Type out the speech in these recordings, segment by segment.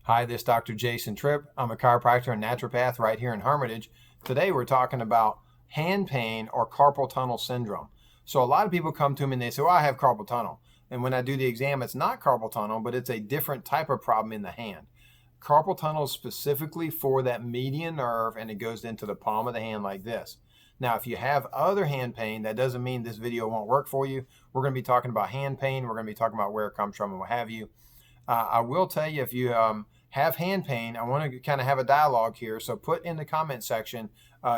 Hi, this is Dr. Jason Tripp. I'm a chiropractor and naturopath right here in Hermitage. Today we're talking about hand pain or carpal tunnel syndrome. So a lot of people come to me and they say, well, I have carpal tunnel. And when I do the exam, it's not carpal tunnel, but it's a different type of problem in the hand. Carpal tunnel is specifically for that median nerve, and it goes into the palm of the hand like this. Now, if you have other hand pain, that doesn't mean this video won't work for you. We're going to be talking about hand pain. We're going to be talking about where it comes from and what have you. I will tell you, if you have hand pain, I want to kind of have a dialogue here. So put in the comment section,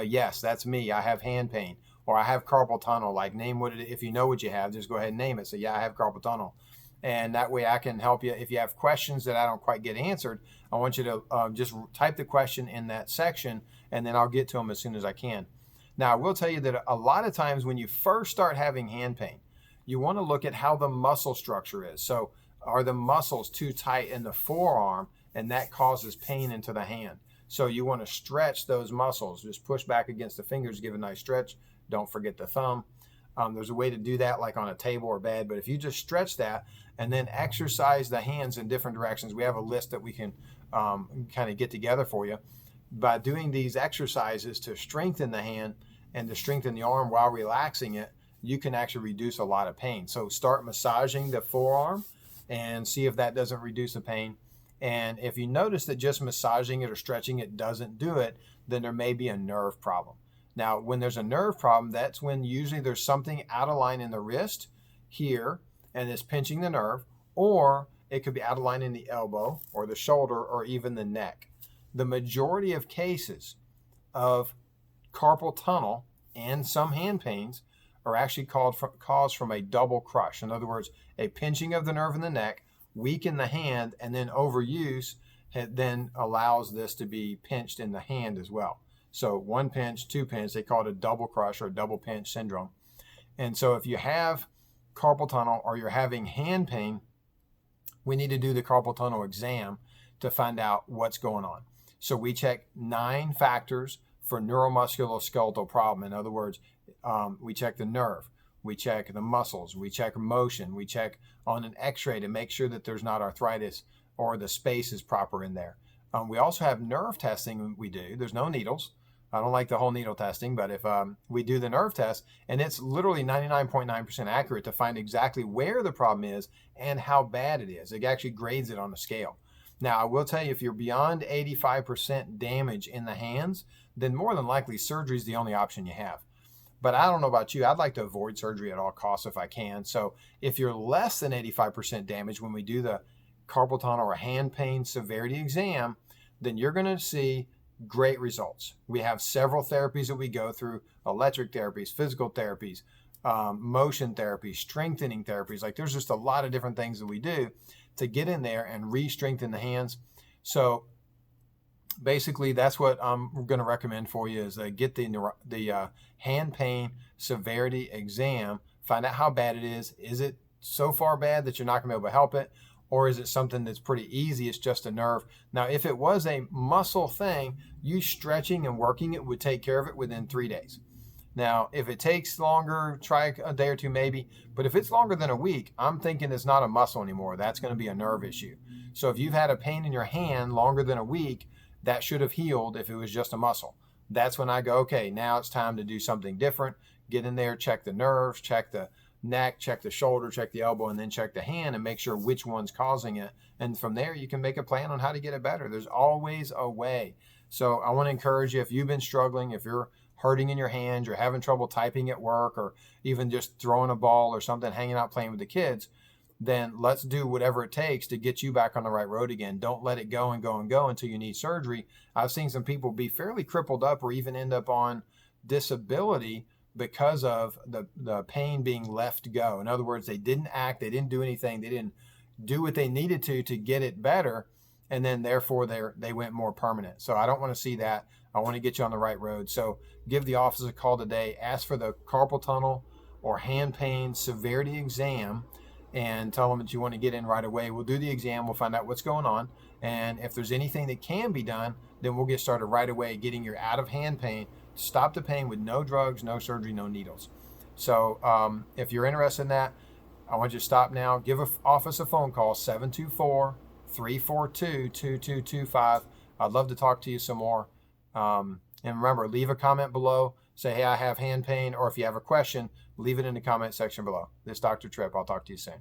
yes, that's me. I have hand pain, or I have carpal tunnel. Like, name what it is. If you know what you have, just go ahead and name it. So yeah, I have carpal tunnel. And that way I can help you. If you have questions that I don't quite get answered, I want you to just type the question in that section, and then I'll get to them as soon as I can. Now, I will tell you that a lot of times when you first start having hand pain, you want to look at how the muscle structure is. So are the muscles too tight in the forearm, and that causes pain into the hand? So you want to stretch those muscles. Just push back against the fingers, give a nice stretch. Don't forget the thumb. There's a way to do that like on a table or bed, but if you just stretch that and then exercise the hands in different directions, we have a list that we can kind of get together for you. By doing these exercises to strengthen the hand and to strengthen the arm while relaxing it, you can actually reduce a lot of pain. So start massaging the forearm and see if that doesn't reduce the pain. And if you notice that just massaging it or stretching it doesn't do it, then there may be a nerve problem. Now, when there's a nerve problem, that's when usually there's something out of line in the wrist here, and it's pinching the nerve, or it could be out of line in the elbow or the shoulder or even the neck. The majority of cases of carpal tunnel and some hand pains are actually caused from a double crush. In other words, a pinching of the nerve in the neck, weaken the hand, and then overuse then allows this to be pinched in the hand as well. So one pinch, two pinch, they call it a double crush or double pinch syndrome. And so if you have carpal tunnel or you're having hand pain, we need to do the carpal tunnel exam to find out what's going on. So we check 9 factors for neuromusculoskeletal problem. In other words, we check the nerve, we check the muscles, we check motion, we check on an x-ray to make sure that there's not arthritis or the space is proper in there. We also have nerve testing we do. There's no needles. I don't like the whole needle testing, but if we do the nerve test, and it's literally 99.9% accurate to find exactly where the problem is and how bad it is. It actually grades it on a scale. Now, I will tell you, if you're beyond 85% damage in the hands, then more than likely surgery is the only option you have. But I don't know about you. I'd like to avoid surgery at all costs if I can. So if you're less than 85% damage when we do the carpal tunnel or hand pain severity exam, then you're going to see great results. We have several therapies that we go through: electric therapies, physical therapies, motion therapies, strengthening therapies. Like, there's just a lot of different things that we do to get in there and re-strengthen the hands. So basically, that's what I'm going to recommend for you is get the hand pain severity exam. Find out how bad it is. Is it so far bad that you're not going to be able to help it? Or is it something that's pretty easy? It's just a nerve. Now, if it was a muscle thing, you stretching and working it would take care of it within 3 days. Now, if it takes longer, try a day or two maybe. But if it's longer than a week, I'm thinking it's not a muscle anymore. That's going to be a nerve issue. So if you've had a pain in your hand longer than a week, that should have healed if it was just a muscle. That's when I go, okay, now it's time to do something different. Get in there, check the nerves, check the neck, check the shoulder, check the elbow, and then check the hand and make sure which one's causing it. And from there, you can make a plan on how to get it better. There's always a way. So I want to encourage you, if you've been struggling, if you're hurting in your hands, you're having trouble typing at work, or even just throwing a ball or something, hanging out playing with the kids, then let's do whatever it takes to get you back on the right road again. Don't let it go and go and go until you need surgery. I've seen some people be fairly crippled up or even end up on disability because of the pain being left go. In other words, they didn't act, they didn't do anything, they didn't do what they needed to get it better, and then therefore they went more permanent. So I don't want to see that. I want to get you on the right road. So give the office a call today, ask for the carpal tunnel or hand pain severity exam, and tell them that you want to get in right away. We'll do the exam, we'll find out what's going on, and if there's anything that can be done, then we'll get started right away getting you out of hand pain. Stop the pain with no drugs, no surgery, no needles. So if you're interested in that, I want you to stop now. Give an office a phone call, 724 342-2225. I'd love to talk to you some more. And remember, leave a comment below. Say, hey, I have hand pain, or if you have a question, leave it in the comment section below. This is Dr. Tripp. I'll talk to you soon.